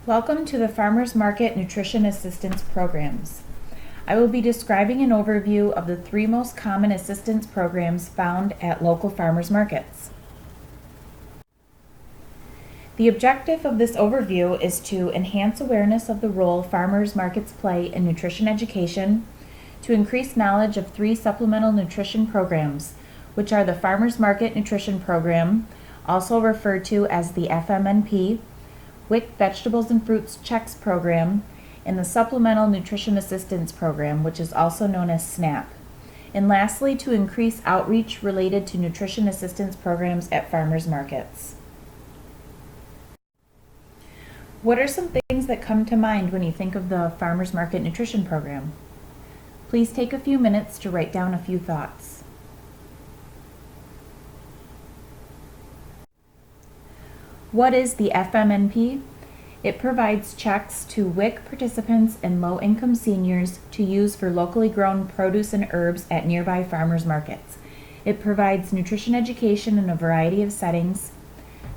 Welcome to the Farmers Market Nutrition Assistance Programs. I will be describing an overview of the three most common assistance programs found at local farmers markets. The objective of this overview is to enhance awareness of the role farmers markets play in nutrition education, to increase knowledge of three supplemental nutrition programs, which are the Farmers Market Nutrition Program, also referred to as the FMNP, WIC Vegetables and Fruits Checks Program, and the Supplemental Nutrition Assistance Program, which is also known as SNAP. And lastly, to increase outreach related to nutrition assistance programs at farmers markets. What are some things that come to mind when you think of the Farmers Market Nutrition Program? Please take a few minutes to write down a few thoughts. What is the FMNP? It provides checks to WIC participants and low-income seniors to use for locally grown produce and herbs at nearby farmers markets. It provides nutrition education in a variety of settings.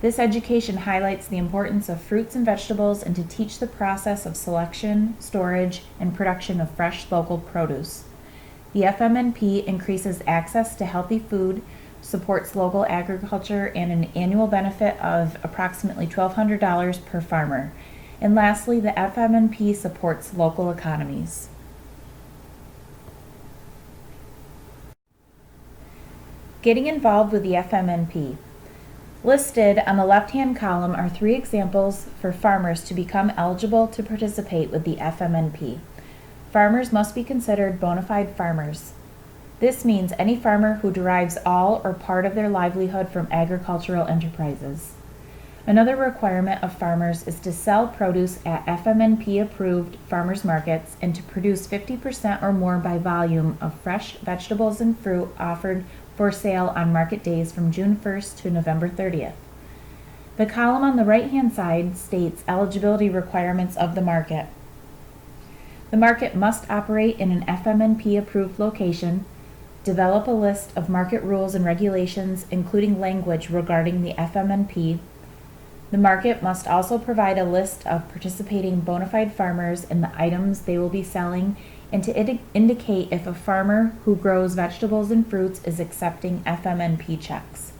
This education highlights the importance of fruits and vegetables and to teach the process of selection, storage, and production of fresh local produce. The FMNP increases access to healthy food, supports local agriculture, and an annual benefit of approximately $1,200 per farmer. And lastly, the FMNP supports local economies. Getting involved with the FMNP. Listed on the left-hand column are three examples for farmers to become eligible to participate with the FMNP. Farmers must be considered bona fide farmers. This means any farmer who derives all or part of their livelihood from agricultural enterprises. Another requirement of farmers is to sell produce at FMNP-approved farmers markets and to produce 50% or more by volume of fresh vegetables and fruit offered for sale on market days from June 1st to November 30th. The column on the right-hand side states eligibility requirements of the market. The market must operate in an FMNP-approved location, develop a list of market rules and regulations, including language regarding the FMNP. The market must also provide a list of participating bona fide farmers and the items they will be selling, and to indicate if a farmer who grows vegetables and fruits is accepting FMNP checks.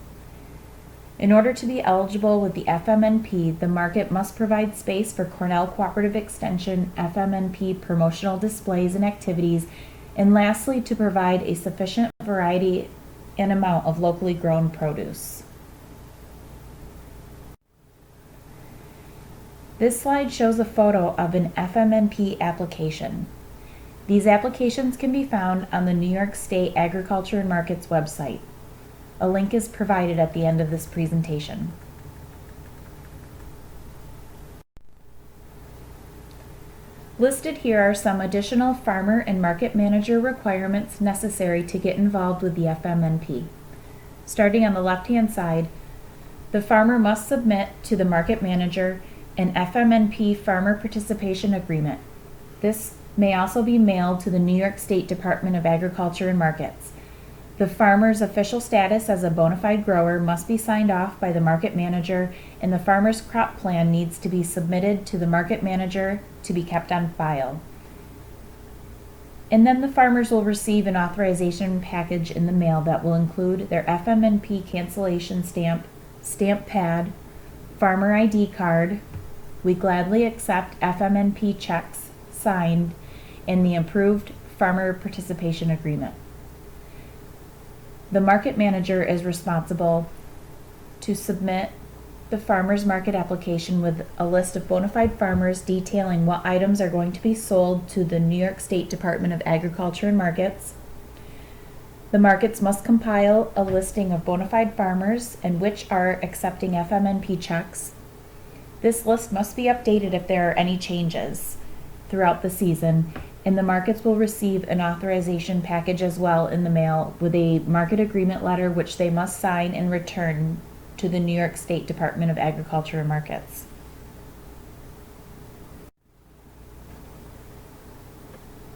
In order to be eligible with the FMNP, the market must provide space for Cornell Cooperative Extension FMNP promotional displays and activities, and lastly, to provide a sufficient variety and amount of locally grown produce. This slide shows a photo of an FMNP application. These applications can be found on the New York State Agriculture and Markets website. A link is provided at the end of this presentation. Listed here are some additional farmer and market manager requirements necessary to get involved with the FMNP. Starting on the left-hand side, the farmer must submit to the market manager an FMNP Farmer Participation Agreement. This may also be mailed to the New York State Department of Agriculture and Markets. The farmer's official status as a bona fide grower must be signed off by the market manager, and the farmer's crop plan needs to be submitted to the market manager to be kept on file. And then the farmers will receive an authorization package in the mail that will include their FMNP cancellation stamp, stamp pad, farmer ID card. We gladly accept FMNP checks signed, and the approved Farmer Participation Agreement. The market manager is responsible to submit the farmer's market application with a list of bona fide farmers detailing what items are going to be sold to the New York State Department of Agriculture and Markets. The markets must compile a listing of bona fide farmers and which are accepting FMNP checks. This list must be updated if there are any changes throughout the season, and the markets will receive an authorization package as well in the mail with a market agreement letter which they must sign and return to the New York State Department of Agriculture and Markets.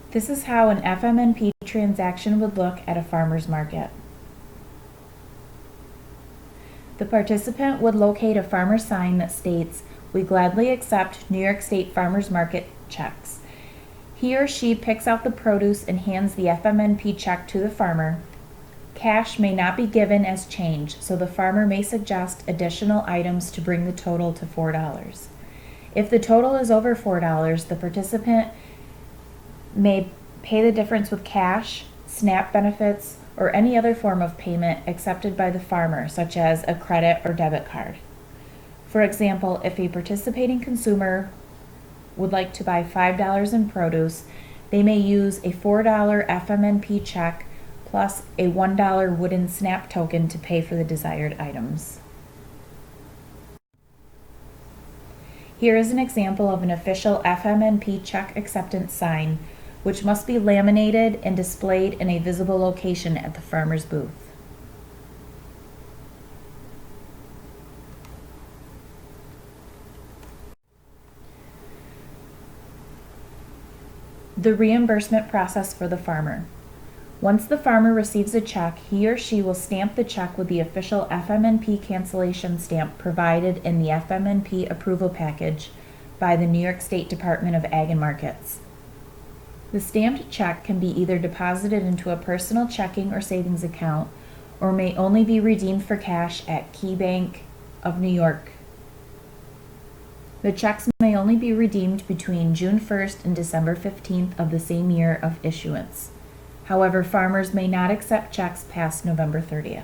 This is how an FMNP transaction would look at a farmer's market. The participant would locate a farmer sign that states, "We gladly accept New York State Farmers Market checks." He or she picks out the produce and hands the FMNP check to the farmer. Cash may not be given as change, so the farmer may suggest additional items to bring the total to $4. If the total is over $4, the participant may pay the difference with cash, SNAP benefits, or any other form of payment accepted by the farmer, such as a credit or debit card. For example, if a participating consumer would like to buy $5 in produce, they may use a $4 FMNP check plus a $1 wooden SNAP token to pay for the desired items. Here is an example of an official FMNP check acceptance sign, which must be laminated and displayed in a visible location at the farmer's booth. The reimbursement process for the farmer. Once the farmer receives a check, he or she will stamp the check with the official FMNP cancellation stamp provided in the FMNP approval package by the New York State Department of Ag and Markets. The stamped check can be either deposited into a personal checking or savings account, or may only be redeemed for cash at Key Bank of New York. The checks may only be redeemed between June 1st and December 15th of the same year of issuance. However, farmers may not accept checks past November 30th.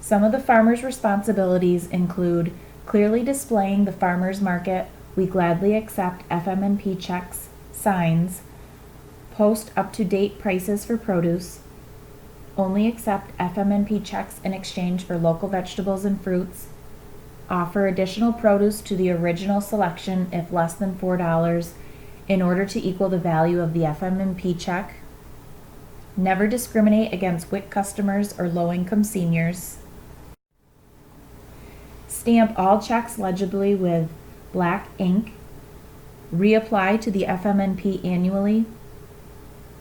Some of the farmer's responsibilities include clearly displaying the farmer's market "We gladly accept FMNP checks" signs, post up-to-date prices for produce, only accept FMNP checks in exchange for local vegetables and fruits, offer additional produce to the original selection if less than $4 in order to equal the value of the FMNP check, never discriminate against WIC customers or low-income seniors, stamp all checks legibly with black ink, reapply to the FMNP annually,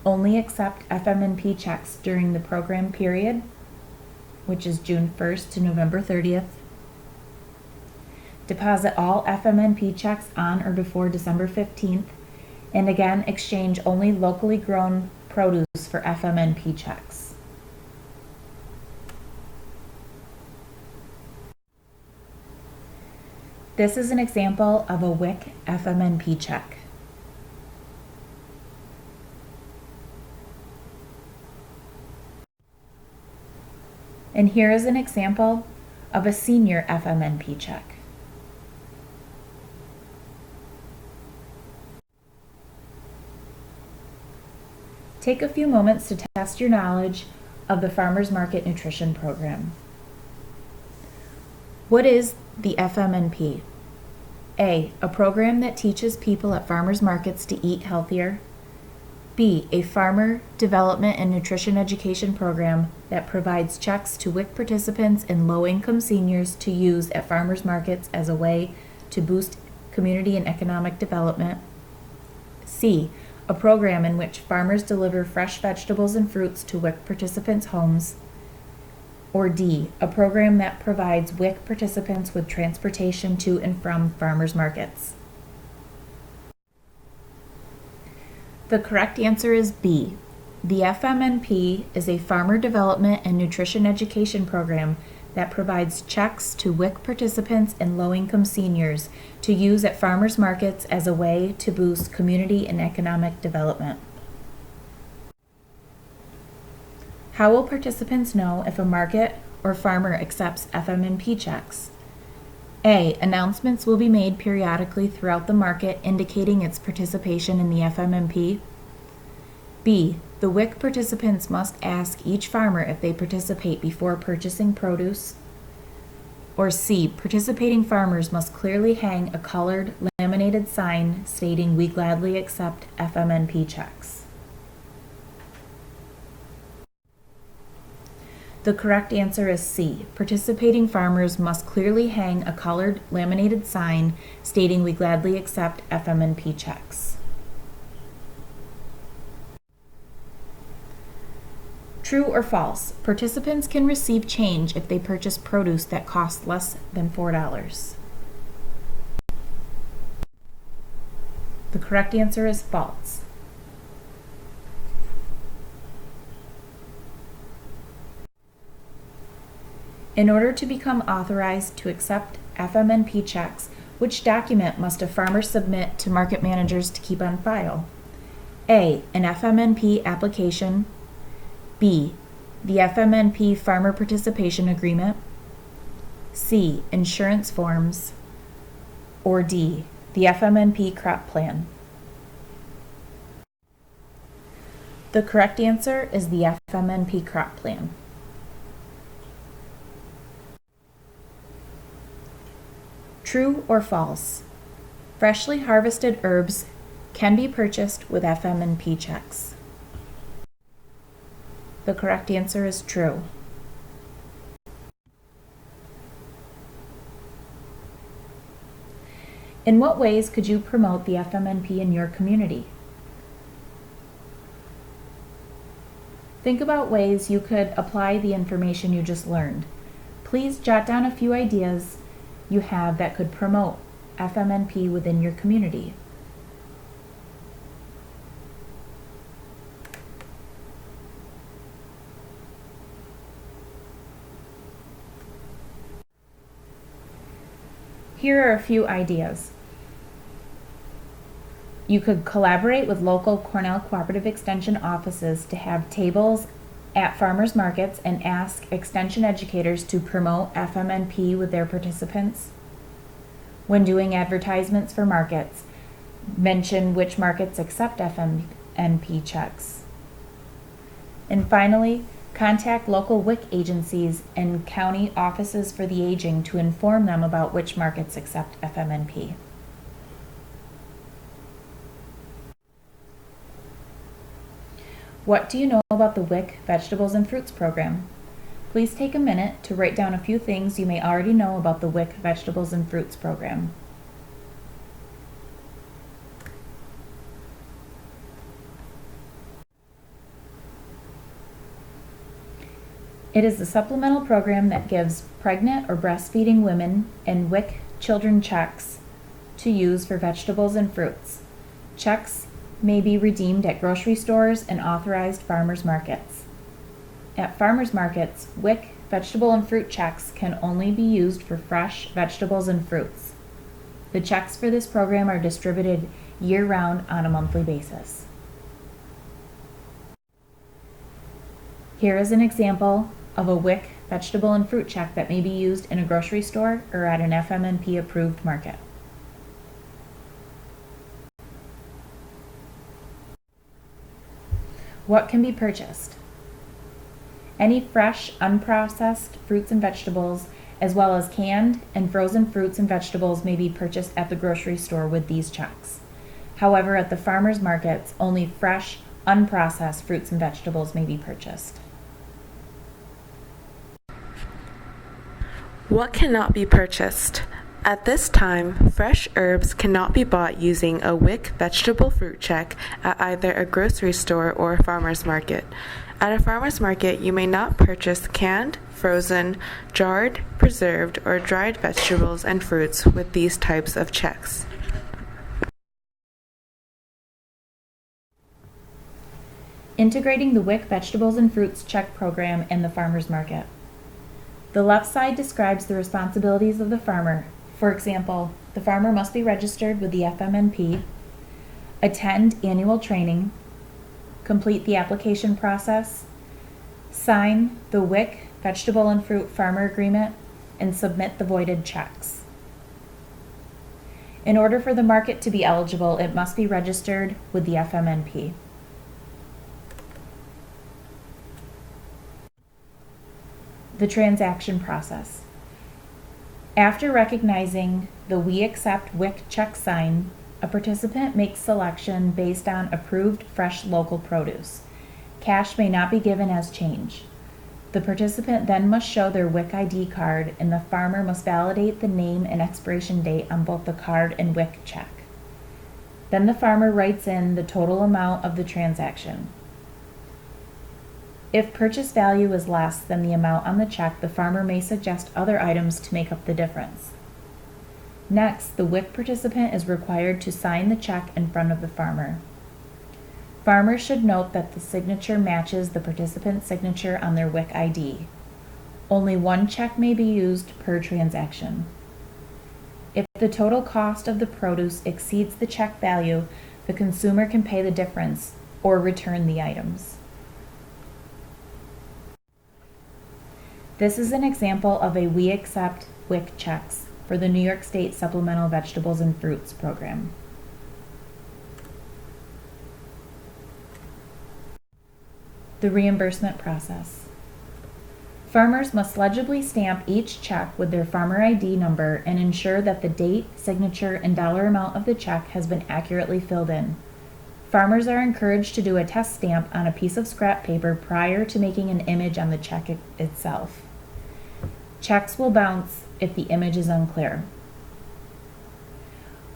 only accept FMNP checks during the program period, which is June 1st to November 30th, deposit all FMNP checks on or before December 15th, and again exchange only locally grown produce for FMNP checks. This is an example of a WIC FMNP check. And here is an example of a senior FMNP check. Take a few moments to test your knowledge of the Farmers Market Nutrition Program. What is the FMNP? A program that teaches people at farmers markets to eat healthier. B, a farmer development and nutrition education program that provides checks to WIC participants and low-income seniors to use at farmers markets as a way to boost community and economic development. C, a program in which farmers deliver fresh vegetables and fruits to WIC participants' homes. Or D, a program that provides WIC participants with transportation to and from farmers markets. The correct answer is B. The FMNP is a farmer development and nutrition education program that provides checks to WIC participants and low-income seniors to use at farmers markets as a way to boost community and economic development. How will participants know if a market or farmer accepts FMNP checks? A, announcements will be made periodically throughout the market indicating its participation in the FMNP. B, the WIC participants must ask each farmer if they participate before purchasing produce. Or C, participating farmers must clearly hang a colored laminated sign stating "We gladly accept FMNP checks." The correct answer is C. Participating farmers must clearly hang a colored laminated sign stating "We gladly accept FMNP checks." True or false? Participants can receive change if they purchase produce that costs less than $4. The correct answer is false. In order to become authorized to accept FMNP checks, which document must a farmer submit to market managers to keep on file? A. An FMNP application. B. The FMNP Farmer Participation Agreement. C. Insurance forms. Or D. The FMNP Crop Plan. The correct answer is the FMNP Crop Plan. True or false? Freshly harvested herbs can be purchased with FMNP checks. The correct answer is true. In what ways could you promote the FMNP in your community? Think about ways you could apply the information you just learned. Please jot down a few ideas you have that could promote FMNP within your community. Here are a few ideas. You could collaborate with local Cornell Cooperative Extension offices to have tables at farmers markets and ask extension educators to promote FMNP with their participants. When doing advertisements for markets, mention which markets accept FMNP checks. And finally, contact local WIC agencies and county offices for the aging to inform them about which markets accept FMNP. What do you know about the WIC Vegetables and Fruits program? Please take a minute to write down a few things you may already know about the WIC Vegetables and Fruits program. It is a supplemental program that gives pregnant or breastfeeding women and WIC children checks to use for vegetables and fruits. Checks may be redeemed at grocery stores and authorized farmers markets. At farmers markets, WIC vegetable and fruit checks can only be used for fresh vegetables and fruits. The checks for this program are distributed year-round on a monthly basis. Here is an example of a WIC vegetable and fruit check that may be used in a grocery store or at an FMNP approved market. What can be purchased? Any fresh, unprocessed fruits and vegetables, as well as canned and frozen fruits and vegetables may be purchased at the grocery store with these checks. However, at the farmers markets, only fresh, unprocessed fruits and vegetables may be purchased. What cannot be purchased? At this time, fresh herbs cannot be bought using a WIC vegetable fruit check at either a grocery store or a farmer's market. At a farmer's market, you may not purchase canned, frozen, jarred, preserved, or dried vegetables and fruits with these types of checks. Integrating the WIC Vegetables and Fruits Check Program and the farmer's market. The left side describes the responsibilities of the farmer. For example, the farmer must be registered with the FMNP, attend annual training, complete the application process, sign the WIC Vegetable and Fruit Farmer Agreement, and submit the voided checks. In order for the market to be eligible, it must be registered with the FMNP. The transaction process. After recognizing the We Accept WIC check sign, a participant makes selection based on approved fresh local produce. Cash may not be given as change. The participant then must show their WIC ID card, and the farmer must validate the name and expiration date on both the card and WIC check. Then the farmer writes in the total amount of the transaction. If purchase value is less than the amount on the check, the farmer may suggest other items to make up the difference. Next, the WIC participant is required to sign the check in front of the farmer. Farmers should note that the signature matches the participant's signature on their WIC ID. Only one check may be used per transaction. If the total cost of the produce exceeds the check value, the consumer can pay the difference or return the items. This is an example of a We Accept WIC checks for the New York State Supplemental Vegetables and Fruits Program. The reimbursement process. Farmers must legibly stamp each check with their farmer ID number and ensure that the date, signature, and dollar amount of the check has been accurately filled in. Farmers are encouraged to do a test stamp on a piece of scrap paper prior to making an image on the check itself. Checks will bounce if the image is unclear.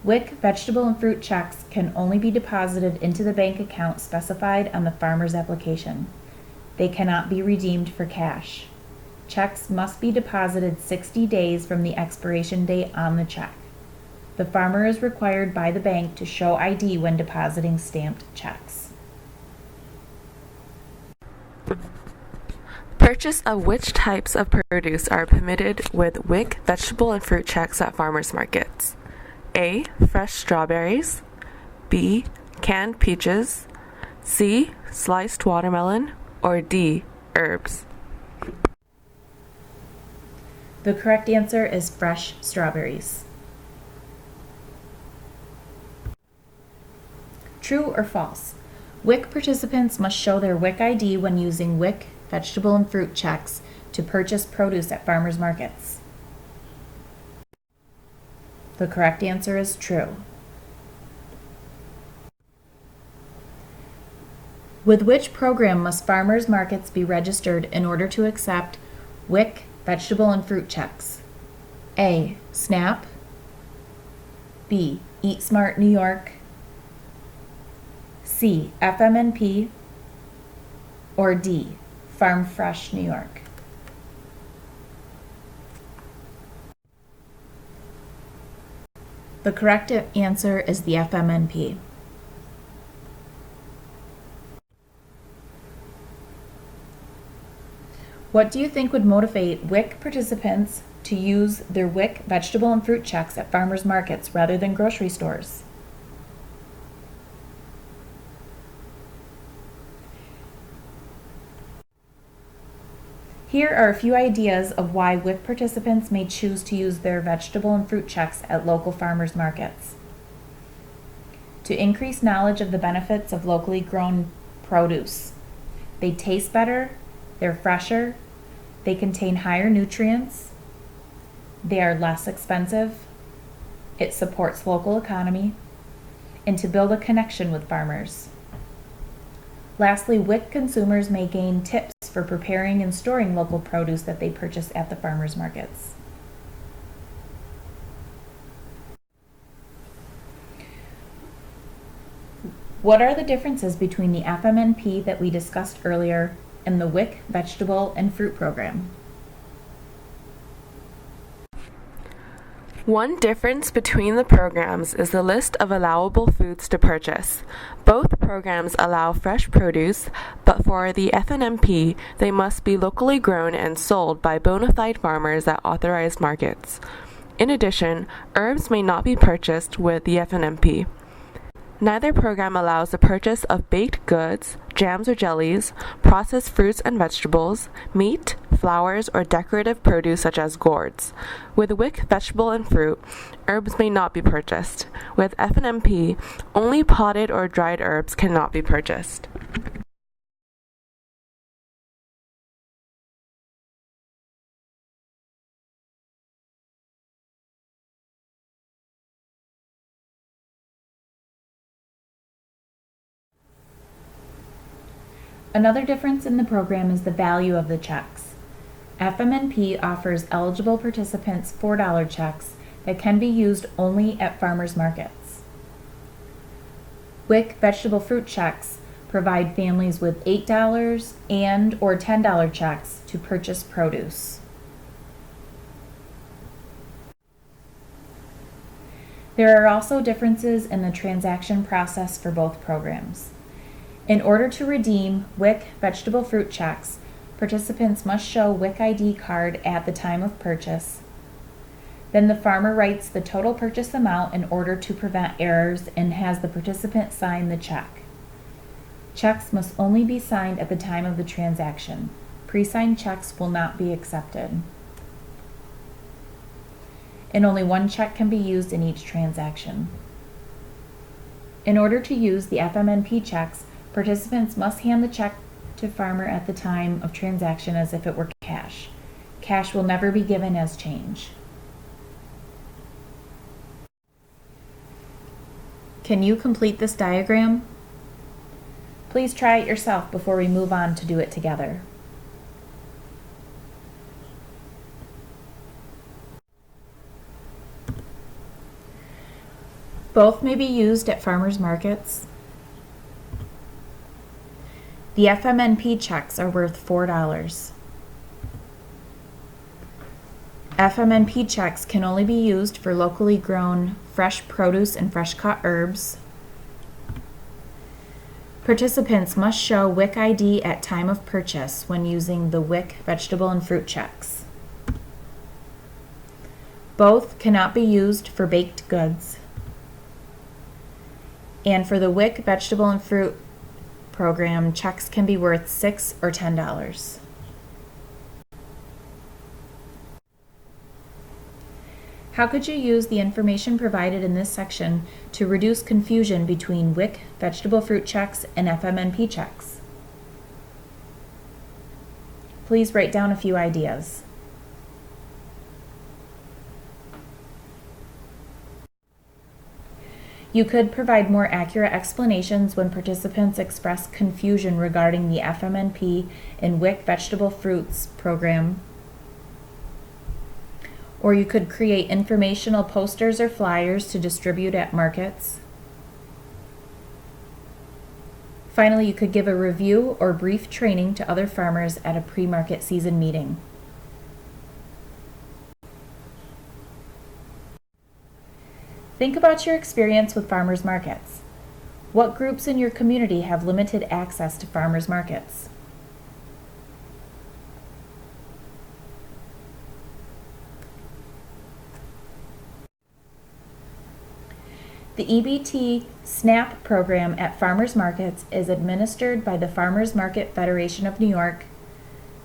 WIC vegetable and fruit checks can only be deposited into the bank account specified on the farmer's application. They cannot be redeemed for cash. Checks must be deposited 60 days from the expiration date on the check. The farmer is required by the bank to show ID when depositing stamped checks. Purchase of which types of produce are permitted with WIC vegetable and fruit checks at farmers markets? A. Fresh strawberries. B. Canned peaches. C. Sliced watermelon. Or D. Herbs. The correct answer is fresh strawberries. True or false? WIC participants must show their WIC ID when using WIC vegetable and fruit checks to purchase produce at farmers markets. The correct answer is true. With which program must farmers markets be registered in order to accept WIC vegetable and fruit checks? A. SNAP. B. Eat Smart New York. C. FMNP. Or D. Farm Fresh New York. The correct answer is the FMNP. What do you think would motivate WIC participants to use their WIC vegetable and fruit checks at farmers markets rather than grocery stores? Here are a few ideas of why WIC participants may choose to use their vegetable and fruit checks at local farmers markets. To increase knowledge of the benefits of locally grown produce. They taste better, they're fresher, they contain higher nutrients, they are less expensive, it supports local economy, and to build a connection with farmers. Lastly, WIC consumers may gain tips for preparing and storing local produce that they purchase at the farmers markets. What are the differences between the FMNP that we discussed earlier and the WIC vegetable and fruit program? One difference between the programs is the list of allowable foods to purchase. Both programs allow fresh produce, but for the FNMP, they must be locally grown and sold by bona fide farmers at authorized markets. In addition, herbs may not be purchased with the FNMP. Neither program allows the purchase of baked goods, jams or jellies, processed fruits and vegetables, meat, flowers, or decorative produce such as gourds. With WIC vegetable and fruit, herbs may not be purchased. With FNMP, only potted or dried herbs cannot be purchased. Another difference in the program is the value of the checks. FMNP offers eligible participants $4 checks that can be used only at farmers markets. WIC vegetable fruit checks provide families with $8 and or $10 checks to purchase produce. There are also differences in the transaction process for both programs. In order to redeem WIC vegetable fruit checks, participants must show WIC ID card at the time of purchase. Then the farmer writes the total purchase amount in order to prevent errors and has the participant sign the check. Checks must only be signed at the time of the transaction. Pre-signed checks will not be accepted. And only one check can be used in each transaction. In order to use the FMNP checks, participants must hand the check to farmer at the time of transaction as if it were cash. Cash will never be given as change. Can you complete this diagram? Please try it yourself before we move on to do it together. Both may be used at farmers markets. The FMNP checks are worth $4. FMNP checks can only be used for locally grown fresh produce and fresh cut herbs. Participants must show WIC ID at time of purchase when using the WIC vegetable and fruit checks. Both cannot be used for baked goods. And for the WIC vegetable and fruit program, checks can be worth $6 or $10. How could you use the information provided in this section to reduce confusion between WIC vegetable fruit checks and FMNP checks? Please write down a few ideas. You could provide more accurate explanations when participants express confusion regarding the FMNP and WIC vegetable fruits program. Or you could create informational posters or flyers to distribute at markets. Finally, you could give a review or brief training to other farmers at a pre-market season meeting. Think about your experience with farmers markets. What groups in your community have limited access to farmers markets? The EBT SNAP program at farmers markets is administered by the Farmers Market Federation of New York,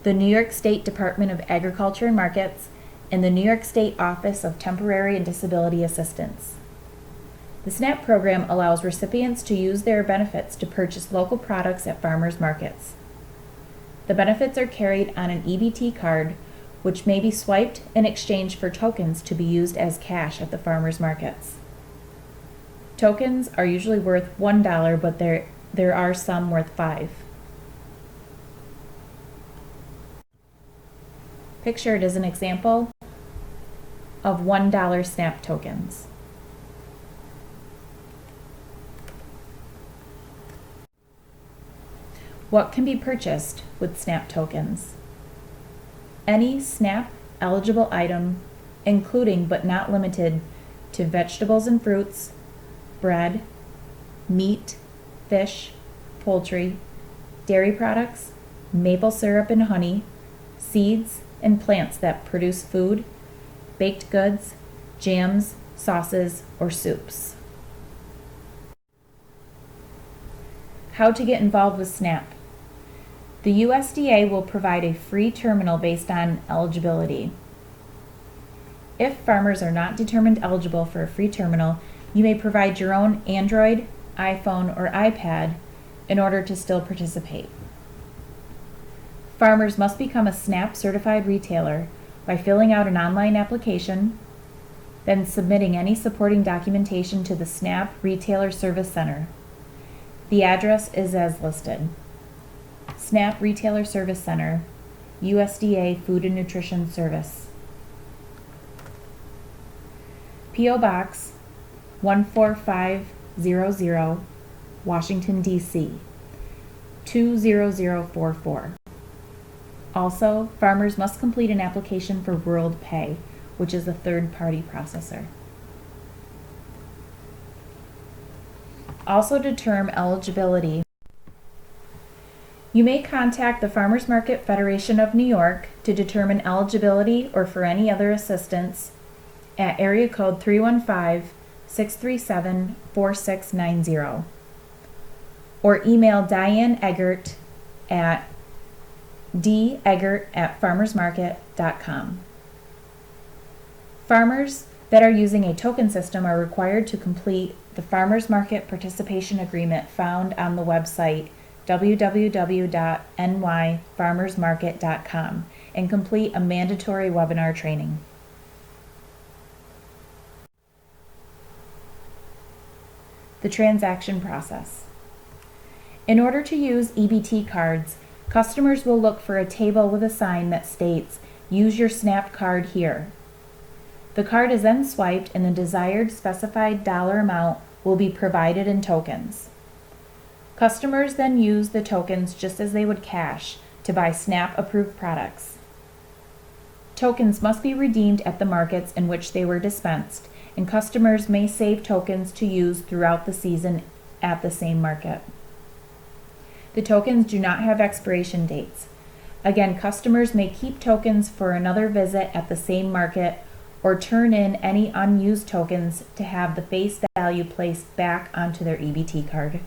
the New York State Department of Agriculture and Markets, and the New York State Office of Temporary and Disability Assistance. The SNAP program allows recipients to use their benefits to purchase local products at farmers markets. The benefits are carried on an EBT card, which may be swiped in exchange for tokens to be used as cash at the farmers markets. Tokens are usually worth $1, but there are some worth $5. Pictured is an example of $1 SNAP tokens. What can be purchased with SNAP tokens? Any SNAP eligible item, including but not limited to vegetables and fruits, bread, meat, fish, poultry, dairy products, maple syrup and honey, seeds and plants that produce food, baked goods, jams, sauces, or soups. How to get involved with SNAP. The USDA will provide a free terminal based on eligibility. If farmers are not determined eligible for a free terminal, you may provide your own Android, iPhone, or iPad in order to still participate. Farmers must become a SNAP certified retailer by filling out an online application, then submitting any supporting documentation to the SNAP Retailer Service Center. The address is as listed. SNAP Retailer Service Center, USDA Food and Nutrition Service. P.O. Box 14500, Washington, D.C. 20044. Also, farmers must complete an application for World Pay, which is a third-party processor. Also, to determine eligibility, you may contact the Farmers Market Federation of New York to determine eligibility or for any other assistance at area code 315-637-4690 or email Diane Eggert at deggert@farmersmarket.com. Farmers that are using a token system are required to complete the Farmers Market Participation Agreement found on the website www.nyfarmersmarket.com and complete a mandatory webinar training. The transaction process. In order to use EBT cards, customers will look for a table with a sign that states, "Use your SNAP card here." The card is then swiped and the desired specified dollar amount will be provided in tokens. Customers then use the tokens just as they would cash to buy SNAP approved products. Tokens must be redeemed at the markets in which they were dispensed, and customers may save tokens to use throughout the season at the same market. The tokens do not have expiration dates. Again, customers may keep tokens for another visit at the same market or turn in any unused tokens to have the face value placed back onto their EBT card.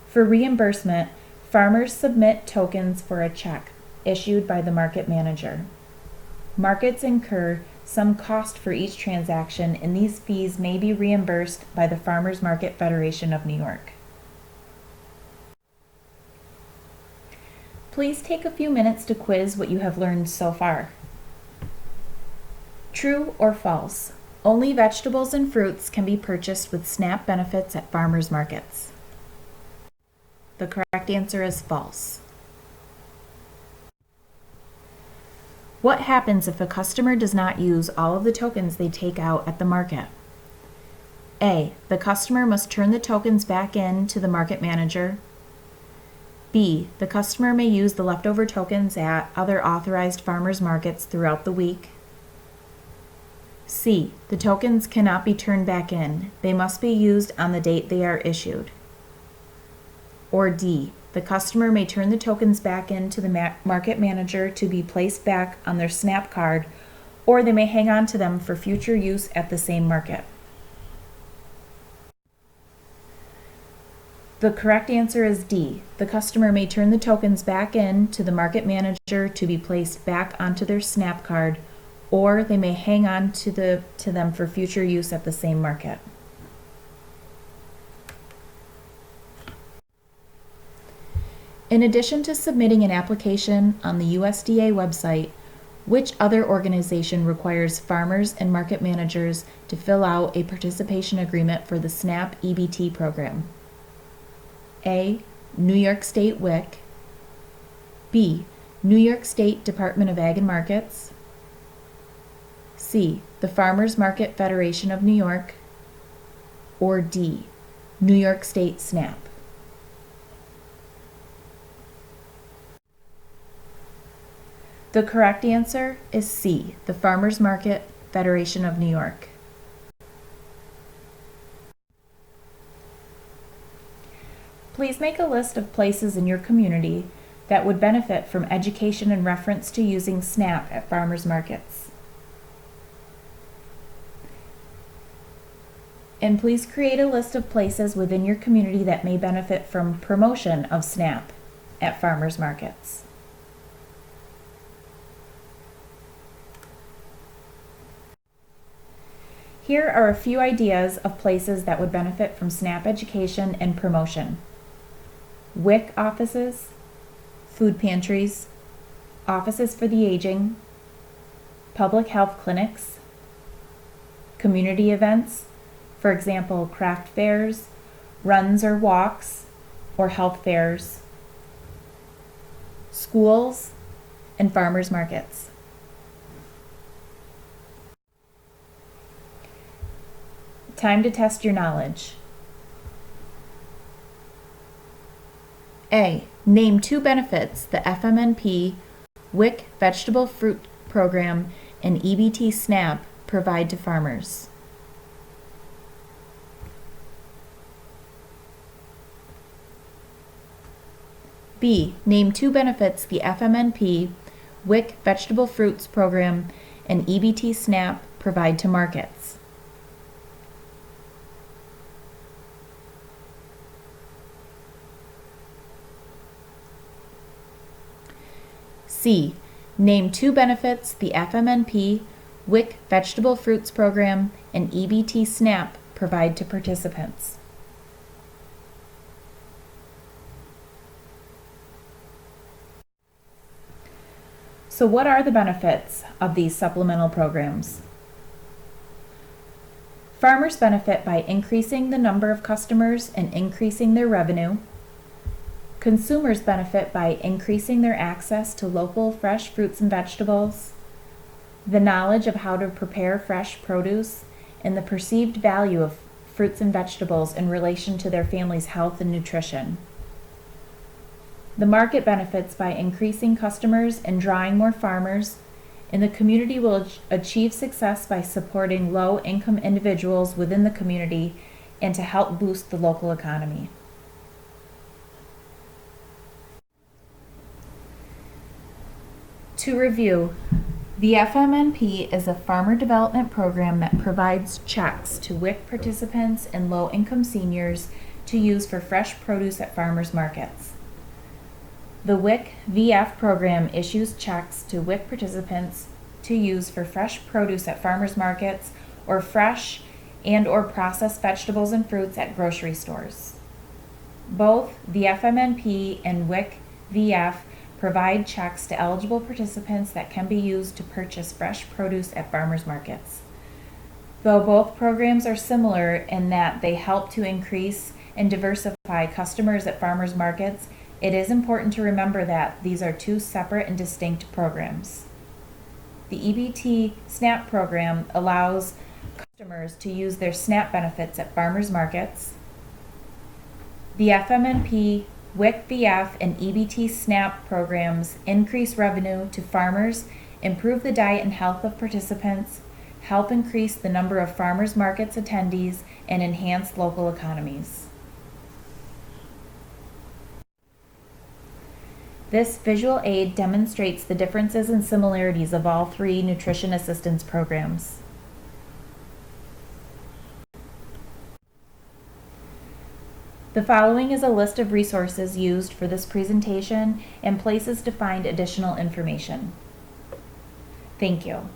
For reimbursement, farmers submit tokens for a check issued by the market manager. Markets incur some cost for each transaction, and these fees may be reimbursed by the Farmers Market Federation of New York. Please take a few minutes to quiz what you have learned so far. True or false? Only vegetables and fruits can be purchased with SNAP benefits at farmers markets. The correct answer is false. What happens if a customer does not use all of the tokens they take out at the market? A. The customer must turn the tokens back in to the market manager. B. The customer may use the leftover tokens at other authorized farmers markets throughout the week. C. The tokens cannot be turned back in. They must be used on the date they are issued. Or D. The customer may turn the tokens back into the market manager to be placed back on their SNAP card, or they may hang on to them for future use at the same market. The correct answer is D. The customer may turn the tokens back in to the market manager to be placed back onto their SNAP card, or they may hang on to them for future use at the same market. In addition to submitting an application on the USDA website, which other organization requires farmers and market managers to fill out a participation agreement for the SNAP EBT program? A. New York State WIC. B. New York State Department of Ag and Markets. C. The Farmers Market Federation of New York. Or D. New York State SNAP. The correct answer is C. The Farmers Market Federation of New York. Please make a list of places in your community that would benefit from education in reference to using SNAP at farmers markets. And please create a list of places within your community that may benefit from promotion of SNAP at farmers markets. Here are a few ideas of places that would benefit from SNAP education and promotion. WIC offices, food pantries, offices for the aging, public health clinics, community events, for example, craft fairs, runs or walks, or health fairs, schools, and farmers markets. Time to test your knowledge. A. Name 2 benefits the FMNP WIC Vegetable Fruit Program and EBT SNAP provide to farmers. B. Name 2 benefits the FMNP WIC Vegetable Fruits Program and EBT SNAP provide to markets. C. Name 2 benefits the FMNP WIC Vegetable Fruits Program and EBT SNAP provide to participants. So what are the benefits of these supplemental programs? Farmers benefit by increasing the number of customers and increasing their revenue. Consumers benefit by increasing their access to local fresh fruits and vegetables, the knowledge of how to prepare fresh produce, and the perceived value of fruits and vegetables in relation to their family's health and nutrition. The market benefits by increasing customers and drawing more farmers, and the community will achieve success by supporting low-income individuals within the community and to help boost the local economy. To review, the FMNP is a farmer development program that provides checks to WIC participants and low-income seniors to use for fresh produce at farmers markets. The WIC VF program issues checks to WIC participants to use for fresh produce at farmers markets or fresh and/or processed vegetables and fruits at grocery stores. Both the FMNP and WIC VF provide checks to eligible participants that can be used to purchase fresh produce at farmers markets. Though both programs are similar in that they help to increase and diversify customers at farmers markets, it is important to remember that these are 2 separate and distinct programs. The EBT SNAP program allows customers to use their SNAP benefits at farmers markets. The FMNP, WIC VF, and EBT SNAP programs increase revenue to farmers, improve the diet and health of participants, help increase the number of farmers markets attendees, and enhance local economies. This visual aid demonstrates the differences and similarities of all 3 nutrition assistance programs. The following is a list of resources used for this presentation and places to find additional information. Thank you.